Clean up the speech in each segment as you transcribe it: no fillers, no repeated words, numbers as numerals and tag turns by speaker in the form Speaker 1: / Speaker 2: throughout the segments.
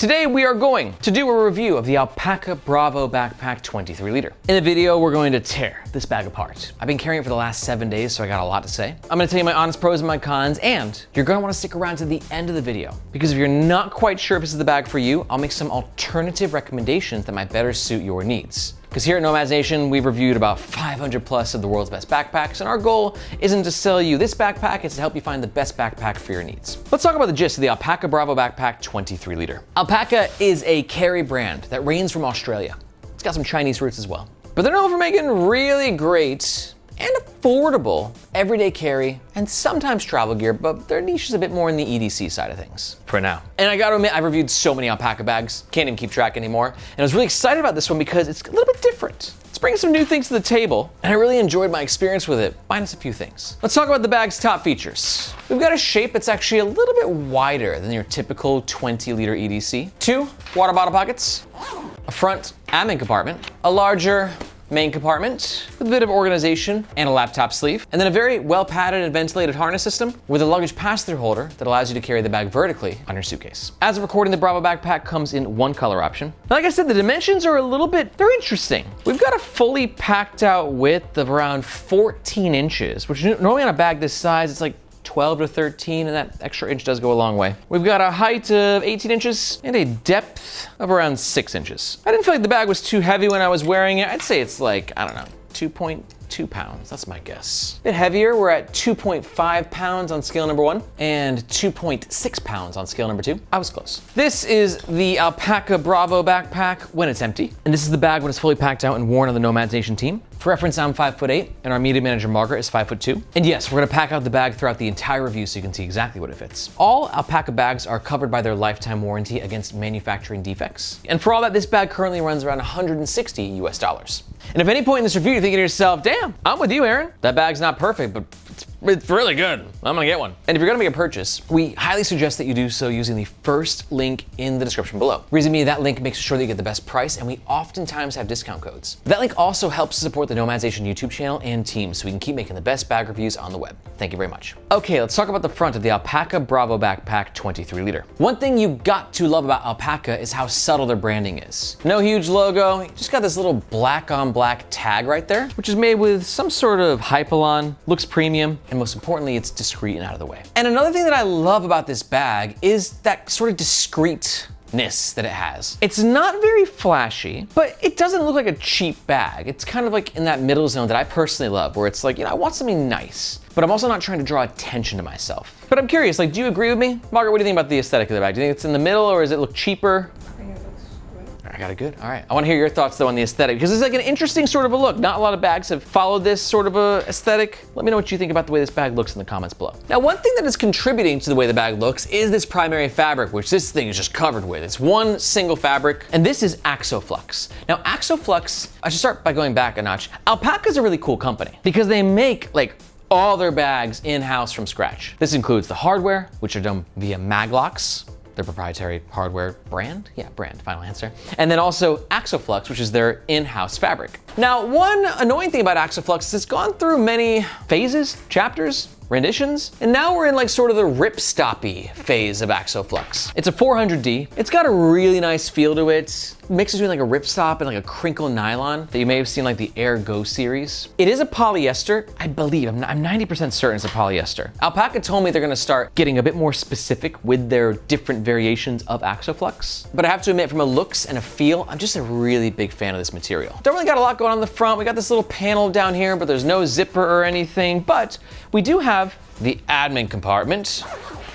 Speaker 1: Today we are going to do a review of the Alpaka Bravo Backpack 23 liter. In the video, we're going to tear this bag apart. I've been carrying it for the last 7 days, so I got a lot to say. I'm gonna tell you my honest pros and my cons, and you're gonna wanna stick around to the end of the video, because if you're not quite sure if this is the bag for you, I'll make some alternative recommendations that might better suit your needs. Because here at Nomads Nation, we've reviewed about 500 plus of the world's best backpacks, and our goal isn't to sell you this backpack, it's to help you find the best backpack for your needs. Let's talk about the gist of the Alpaka Bravo Backpack 23 liter. Alpaka is a carry brand that reigns from Australia. It's got some Chinese roots as well. But they're known for making really great and affordable everyday carry and sometimes travel gear, but their niche is a bit more in the EDC side of things for now. And I gotta admit, I've reviewed so many Alpaka bags, can't even keep track anymore. And I was really excited about this one because it's a little bit different. It's bringing some new things to the table, and I really enjoyed my experience with it, minus a few things. Let's talk about the bag's top features. We've got a shape that's actually a little bit wider than your typical 20 liter EDC. 2 water bottle pockets, a front admin compartment, a larger main compartment with a bit of organization and a laptop sleeve, and then a very well padded and ventilated harness system with a luggage pass-through holder that allows you to carry the bag vertically on your suitcase. As of recording, the Bravo backpack comes in 1 color option. Now, like I said, the dimensions are a little bit, they're interesting. We've got a fully packed out width of around 14 inches, which normally on a bag this size, it's like 12 to 13, and that extra inch does go a long way. We've got a height of 18 inches and a depth of around 6 inches. I didn't feel like the bag was too heavy when I was wearing it. I'd say it's like, I don't know, 2.2 pounds, that's my guess. A bit heavier, we're at 2.5 pounds on scale number 1 and 2.6 pounds on scale number 2. I was close. This is the Alpaka Bravo backpack when it's empty, and this is the bag when it's fully packed out and worn on the Nomads Nation team. For reference, I'm 5'8", and our media manager Margaret is 5'2". And yes, we're gonna pack out the bag throughout the entire review so you can see exactly what it fits. All Alpaka bags are covered by their lifetime warranty against manufacturing defects. And for all that, this bag currently runs around $160 US. And if at any point in this review you're thinking to yourself, damn, I'm with you, Aaron. That bag's not perfect, but it's really good. I'm gonna get one. And if you're gonna make a purchase, we highly suggest that you do so using the first link in the description below. Reason being, that link makes sure that you get the best price, and we oftentimes have discount codes. That link also helps to support the Nomads Nation YouTube channel and team so we can keep making the best bag reviews on the web. Thank you very much. Okay, let's talk about the front of the Alpaka Bravo Backpack 23 liter. One thing you got to love about Alpaka is how subtle their branding is. No huge logo, just got this little black on black tag right there, which is made with some sort of hypalon, looks premium, and most importantly, it's discreet and out of the way. And another thing that I love about this bag is that sort of discreetness that it has. It's not very flashy, but it doesn't look like a cheap bag. It's kind of like in that middle zone that I personally love, where it's like, you know, I want something nice, but I'm also not trying to draw attention to myself. But I'm curious, like, do you agree with me? Margaret, what do you think about the aesthetic of the bag? Do you think it's in the middle, or does it look cheaper? I got it good. All right. I want to hear your thoughts though on the aesthetic, because it's like an interesting sort of a look. Not a lot of bags have followed this sort of a aesthetic. Let me know what you think about the way this bag looks in the comments below. Now, one thing that is contributing to the way the bag looks is this primary fabric, which this thing is just covered with. It's one single fabric, and this is Axoflux. Now, Axoflux, I should start by going back a notch. Alpaka is a really cool company because they make like all their bags in-house from scratch. This includes the hardware, which are done via Maglocks, their proprietary hardware brand? Yeah, brand, final answer. And then also Axoflux, which is their in-house fabric. Now, one annoying thing about Axoflux is it's gone through many phases, chapters, renditions, and now we're in like sort of the ripstoppy phase of Axoflux. It's a 400D. It's got a really nice feel to it. Mixes between like a ripstop and like a crinkle nylon that you may have seen like the Air Go series. It is a polyester, I believe. I'm 90% certain it's a polyester. Alpaka told me they're gonna start getting a bit more specific with their different variations of Axoflux. But I have to admit, from a looks and a feel, I'm just a really big fan of this material. Don't really got a lot going on in the front. We got this little panel down here, but there's no zipper or anything. But we do have the admin compartment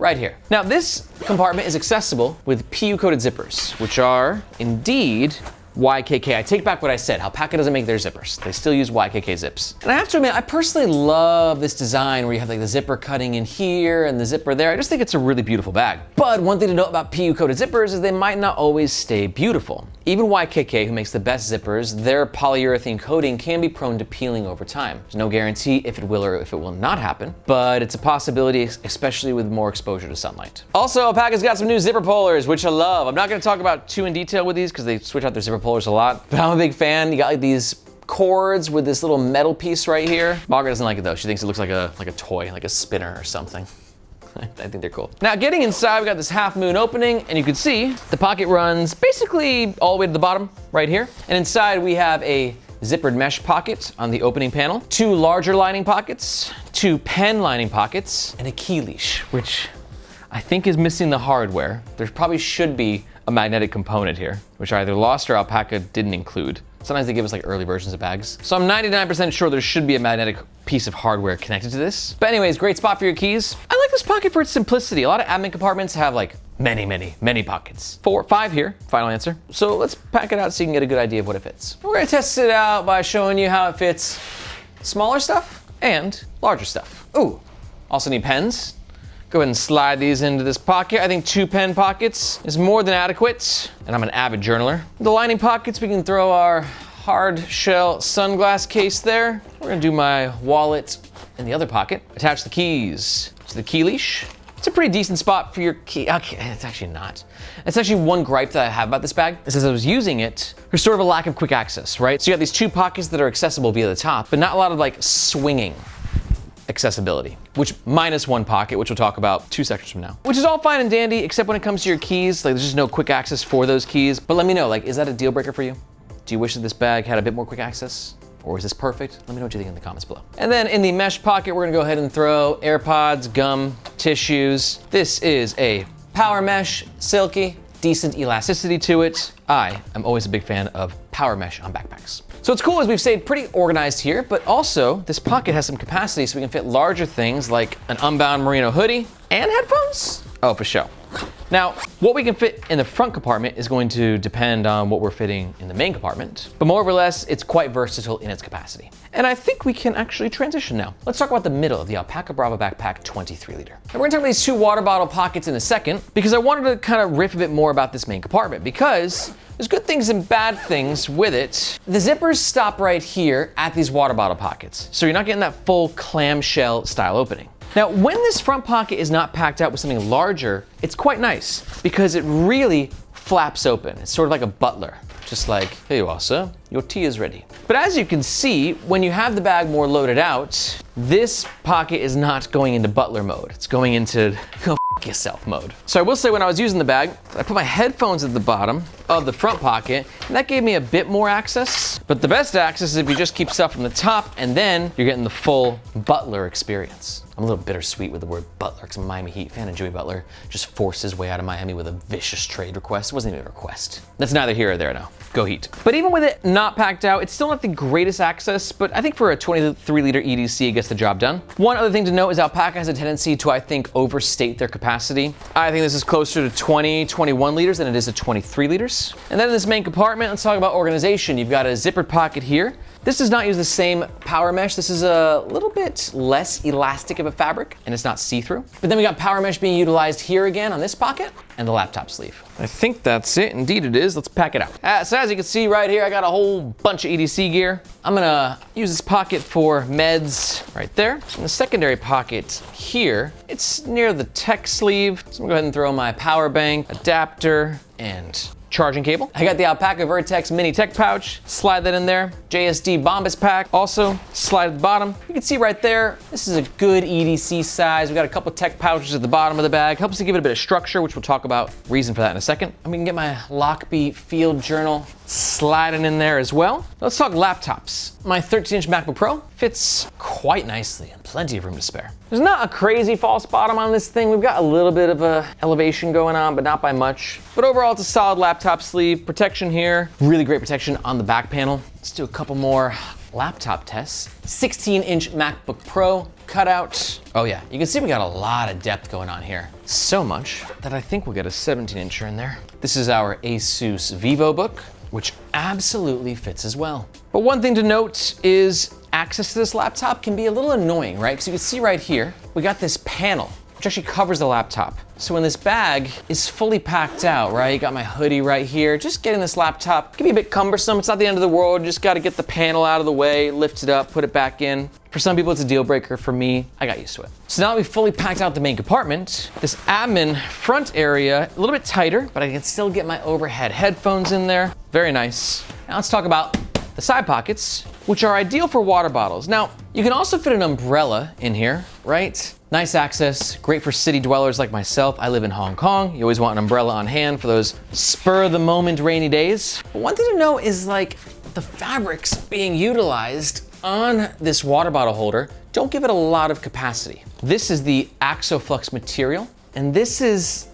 Speaker 1: right here. Now, this compartment is accessible with PU coated zippers, which are indeed YKK. I take back what I said. Alpaka doesn't make their zippers. They still use YKK zips. And I have to admit, I personally love this design where you have like the zipper cutting in here and the zipper there. I just think it's a really beautiful bag. But one thing to note about PU coated zippers is they might not always stay beautiful. Even YKK, who makes the best zippers, their polyurethane coating can be prone to peeling over time. There's no guarantee if it will or if it will not happen, but it's a possibility, especially with more exposure to sunlight. Also, Alpaka's got some new zipper pullers, which I love. I'm not gonna talk about too in detail with these because they switch out their zipper pullers a lot, but I'm a big fan. You got like these cords with this little metal piece right here. Margaret doesn't like it though. She thinks it looks like a toy, like a spinner or something. I think they're cool. Now getting inside, we got this half moon opening, and you can see the pocket runs basically all the way to the bottom right here. And inside we have a zippered mesh pocket on the opening panel, 2 larger lining pockets, 2 pen lining pockets, and a key leash, which I think is missing the hardware. There probably should be a magnetic component here, which either Lost or Alpaka didn't include. Sometimes they give us like early versions of bags. So I'm 99% sure there should be a magnetic piece of hardware connected to this. But anyways, great spot for your keys. I like this pocket for its simplicity. A lot of admin compartments have like many pockets. 4, 5 here, final answer. So let's pack it out so you can get a good idea of what it fits. We're gonna test it out by showing you how it fits smaller stuff and larger stuff. Ooh, also need pens. Go ahead and slide these into this pocket. I think 2 pen pockets is more than adequate, and I'm an avid journaler. The lining pockets, we can throw our hard shell sunglass case there. We're gonna do my wallet in the other pocket. Attach the keys to the key leash. It's a pretty decent spot for your key. Okay, it's actually not. It's actually one gripe that I have about this bag. Is as I was using it, there's sort of a lack of quick access, right? So you got these 2 pockets that are accessible via the top, but not a lot of like swinging accessibility, which minus 1 pocket, which we'll talk about 2 sections from now, which is all fine and dandy, except when it comes to your keys. Like there's just no quick access for those keys. But let me know, like, is that a deal breaker for you? Do you wish that this bag had a bit more quick access? Or is this perfect? Let me know what you think in the comments below. And then in the mesh pocket, we're gonna go ahead and throw AirPods, gum, tissues. This is a power mesh, silky, decent elasticity to it. I am always a big fan of power mesh on backpacks. So what's cool is we've stayed pretty organized here, but also this pocket has some capacity so we can fit larger things like an unbound merino hoodie and headphones. Oh, for sure. Now, what we can fit in the front compartment is going to depend on what we're fitting in the main compartment, but more or less, it's quite versatile in its capacity. And I think we can actually transition now. Let's talk about the middle of the Alpaka Bravo Backpack 23 liter. Now we're gonna talk about these 2 water bottle pockets in a second, because I wanted to kind of riff a bit more about this main compartment, because there's good things and bad things with it. The zippers stop right here at these water bottle pockets, so you're not getting that full clamshell style opening. Now, when this front pocket is not packed out with something larger, it's quite nice because it really flaps open. It's sort of like a butler, just like, here you are, sir, your tea is ready. But as you can see, when you have the bag more loaded out, this pocket is not going into butler mode. It's going into go f yourself mode. So I will say when I was using the bag, I put my headphones at the bottom of the front pocket, and that gave me a bit more access. But the best access is if you just keep stuff from the top, and then you're getting the full butler experience. I'm a little bittersweet with the word Butler because I'm a Miami Heat fan, and Joey Butler just forced his way out of Miami with a vicious trade request. It wasn't even a request. That's neither here or there now. Go Heat. But even with it not packed out, it's still not the greatest access, but I think for a 23 liter EDC, it gets the job done. One other thing to note is Alpaka has a tendency to, I think, overstate their capacity. I think this is closer to 20, 21 liters than it is to 23 liters. And then in this main compartment, let's talk about organization. You've got a zippered pocket here. This does not use the same power mesh. This is a little bit less elastic of a fabric, and it's not see-through. But then we got power mesh being utilized here again on this pocket and the laptop sleeve. I think that's it. Indeed it is. Let's pack it out. So as you can see right here, I got a whole bunch of EDC gear. I'm gonna use this pocket for meds right there. In the secondary pocket here, it's near the tech sleeve. So I'm gonna go ahead and throw my power bank, adapter, and charging cable. I got the Alpaka Vertex mini tech pouch, slide that in there. JSD Bombas pack, also slide at the bottom. You can see right there, this is a good EDC size. We got a couple tech pouches at the bottom of the bag. Helps to give it a bit of structure, which we'll talk about reason for that in a second. I'm gonna get my Lockbee field journal sliding in there as well. Let's talk laptops. My 13-inch MacBook Pro fits quite nicely and plenty of room to spare. There's not a crazy false bottom on this thing. We've got a little bit of a elevation going on, but not by much. But overall, it's a solid laptop sleeve. Protection here, really great protection on the back panel. Let's do a couple more laptop tests. 16-inch MacBook Pro cutout. Oh yeah, you can see we got a lot of depth going on here. So much that I think we'll get a 17-incher in there. This is our Asus VivoBook, which absolutely fits as well. But one thing to note is access to this laptop can be a little annoying, right? Because you can see right here, we got this panel, which actually covers the laptop. So when this bag is fully packed out, right? You got my hoodie right here. Just getting this laptop can be a bit cumbersome. It's not the end of the world. You just gotta get the panel out of the way, lift it up, put it back in. For some people, it's a deal breaker. For me, I got used to it. So now that we've fully packed out the main compartment, this admin front area, a little bit tighter, but I can still get my overhead headphones in there. Very nice. Now let's talk about the side pockets, which are ideal for water bottles. Now, You can also fit an umbrella in here, right? Nice access, great for city dwellers like myself. I live in Hong Kong. You always want an umbrella on hand for those spur of the moment rainy days. But one thing to know is like the fabrics being utilized on this water bottle holder don't give it a lot of capacity. This is the Axoflux material, and this is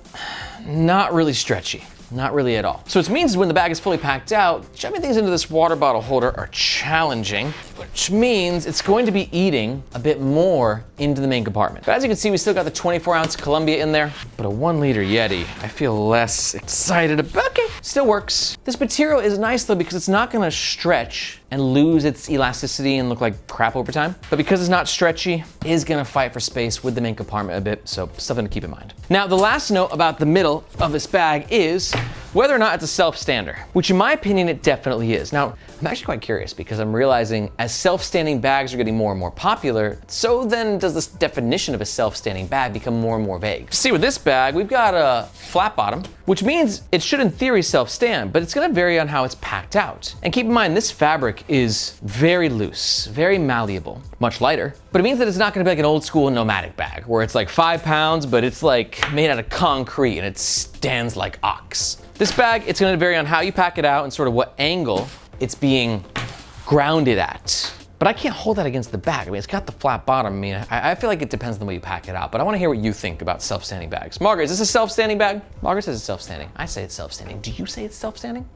Speaker 1: not really stretchy. Not really at all. So it means when the bag is fully packed out, shoving things into this water bottle holder are challenging, which means it's going to be eating a bit more into the main compartment. But as you can see, we still got the 24-ounce Columbia in there, but a 1-liter Yeti, I feel less excited about. Okay, still works. This material is nice though because it's not gonna stretch and lose its elasticity and look like crap over time. But because it's not stretchy, it is gonna fight for space with the main compartment a bit, so something to keep in mind. Now, the last note about the middle of this bag is whether or not it's a self-stander, which in my opinion, it definitely is. Now, I'm actually quite curious because I'm realizing as self-standing bags are getting more and more popular, so then does this definition of a self-standing bag become more and more vague. See, with this bag, we've got a flat bottom, which means it should in theory self-stand, but it's gonna vary on how it's packed out. And keep in mind, this fabric is very loose, very malleable, much lighter, but it means that it's not gonna be like an old school nomadic bag where it's like 5 pounds, but it's like made out of concrete and it stands like ox. This bag, it's gonna vary on how you pack it out and sort of what angle it's being grounded at. But I can't hold that against the bag. I mean, it's got the flat bottom. I mean, I feel like it depends on the way you pack it out, but I wanna hear what you think about self-standing bags. Margaret, is this a self-standing bag? Margaret says it's self-standing. I say it's self-standing. Do you say it's self-standing?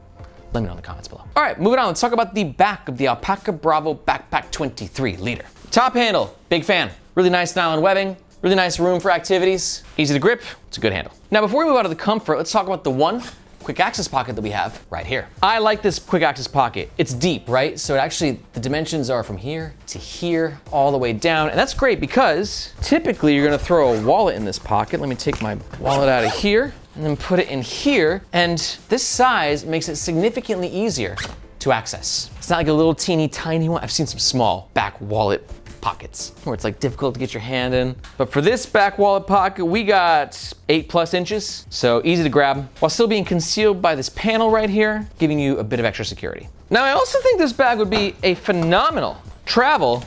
Speaker 1: Let me know in the comments below. All right, moving on, let's talk about the back of the Alpaka Bravo Backpack 23 liter. Top handle, big fan. Really nice nylon webbing, really nice room for activities, easy to grip, it's a good handle. Now, before we move out of the comfort, let's talk about the one quick access pocket that we have right here. I like this quick access pocket. It's deep, right? So it actually, the dimensions are from here to here, all the way down. And that's great because typically you're gonna throw a wallet in this pocket. Let me take my wallet out of here and then put it in here. And this size makes it significantly easier to access. It's not like a little teeny tiny one. I've seen some small back wallet pockets where it's like difficult to get your hand in. But for this back wallet pocket, we got 8+ inches, so easy to grab while still being concealed by this panel right here, giving you a bit of extra security. Now, I also think this bag would be a phenomenal travel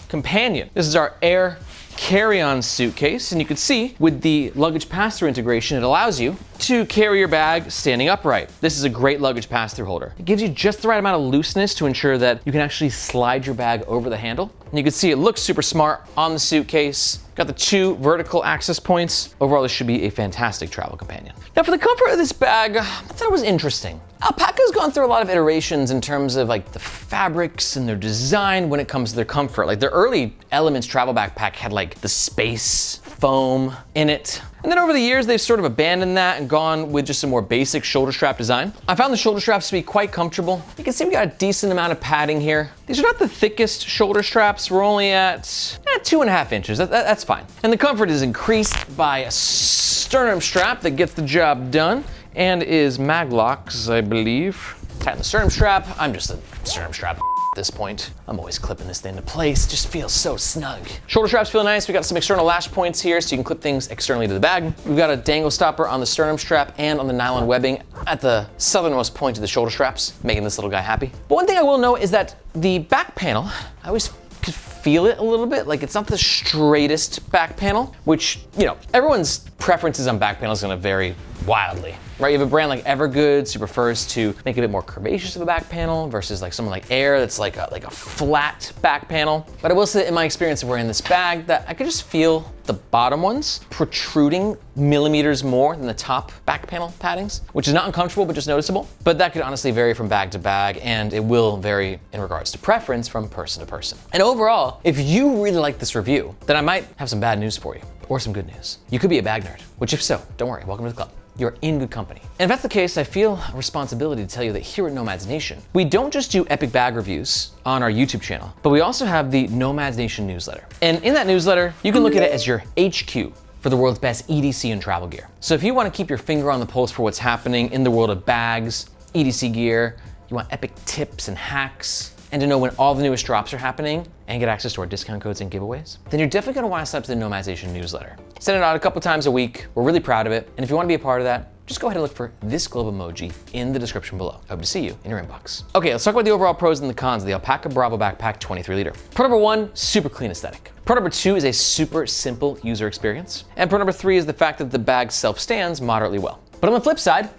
Speaker 1: companion. This is our Air carry-on suitcase, and you can see with the luggage pass-through integration, it allows you to carry your bag standing upright. This is a great luggage pass-through holder. It gives you just the right amount of looseness to ensure that you can actually slide your bag over the handle. And you can see it looks super smart on the suitcase. Got the 2 vertical access points. Overall, this should be a fantastic travel companion. Now, for the comfort of this bag, I thought it was interesting. Alpaka's gone through a lot of iterations in terms of like the fabrics and their design when it comes to their comfort. Like their early Elements travel backpack had like the space foam in it. And then over the years, they've sort of abandoned that and gone with just a more basic shoulder strap design. I found the shoulder straps to be quite comfortable. You can see we got a decent amount of padding here. These are not the thickest shoulder straps. We're only at 2.5 inches. That's fine. And the comfort is increased by a sternum strap that gets the job done and is maglocks, I believe. Tighten the sternum strap. I'm just a sternum strap at this point. I'm always clipping this thing into place. Just feels so snug. Shoulder straps feel nice. We got some external lash points here so you can clip things externally to the bag. We've got a dangle stopper on the sternum strap and on the nylon webbing at the southernmost point of the shoulder straps, making this little guy happy. But one thing I will note is that the back panel, I always could feel it a little bit. Like it's not the straightest back panel, which, you know, everyone's preferences on back panels is gonna vary wildly. Right, you have a brand like Evergoods who prefers to make a bit more curvaceous of a back panel versus like someone like Air that's like a flat back panel. But I will say in my experience of wearing this bag that I could just feel the bottom ones protruding millimeters more than the top back panel paddings, which is not uncomfortable, but just noticeable. But that could honestly vary from bag to bag, and it will vary in regards to preference from person to person. And overall, if you really like this review, then I might have some bad news for you, or some good news. You could be a bag nerd, which if so, don't worry, welcome to the club. You're in good company. And if that's the case, I feel a responsibility to tell you that here at Nomads Nation, we don't just do epic bag reviews on our YouTube channel, but we also have the Nomads Nation newsletter. And in that newsletter, you can look at it as your HQ for the world's best EDC and travel gear. So if you want to keep your finger on the pulse for what's happening in the world of bags, EDC gear, you want epic tips and hacks, and to know when all the newest drops are happening and get access to our discount codes and giveaways, then you're definitely gonna wanna sign up to the Nomads Nation newsletter. Send it out a couple times a week. We're really proud of it. And if you wanna be a part of that, just go ahead and look for this globe emoji in the description below. I hope to see you in your inbox. Okay, let's talk about the overall pros and the cons of the Alpaka Bravo Backpack 23 liter. Pro number 1, super clean aesthetic. Pro number 2 is a super simple user experience. And pro number 3 is the fact that the bag self-stands moderately well. But on the flip side,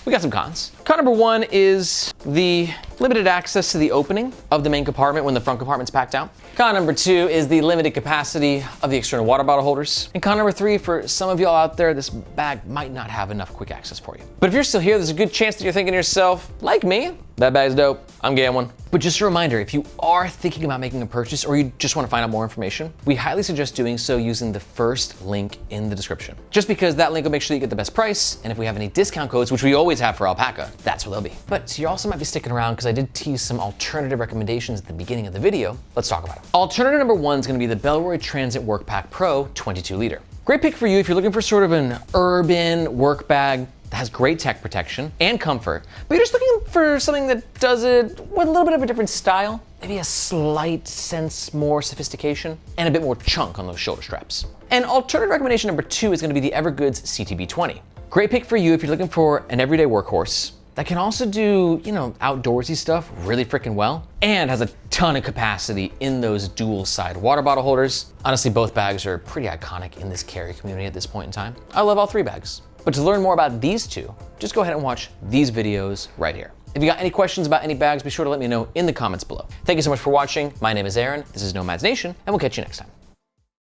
Speaker 1: we got some cons. Con number 1 is the limited access to the opening of the main compartment when the front compartment's packed out. Con number 2 is the limited capacity of the external water bottle holders. And con number 3, for some of y'all out there, this bag might not have enough quick access for you. But if you're still here, there's a good chance that you're thinking to yourself, like me, that bag's dope, I'm getting one. But just a reminder, if you are thinking about making a purchase or you just want to find out more information, we highly suggest doing so using the first link in the description. Just because that link will make sure you get the best price, and if we have any discount codes, which we always have for Alpaka, that's where they'll be. But you also might be sticking around because I did tease some alternative recommendations at the beginning of the video. Let's talk about it. Alternative number 1 is going to be the Bellroy Transit Workpack Pro 22 liter. Great pick for you if you're looking for sort of an urban work bag that has great tech protection and comfort, but you're just looking for something that does it with a little bit of a different style, maybe a slight sense more sophistication, and a bit more chunk on those shoulder straps. And alternative recommendation number 2 is going to be the Evergoods CTB 20. Great pick for you if you're looking for an everyday workhorse that can also do, outdoorsy stuff really freaking well and has a ton of capacity in those dual side water bottle holders. Honestly, both bags are pretty iconic in this carry community at this point in time. I love all 3 bags. But to learn more about these 2, just go ahead and watch these videos right here. If you got any questions about any bags, be sure to let me know in the comments below. Thank you so much for watching. My name is Aaron, this is Nomads Nation, and we'll catch you next time.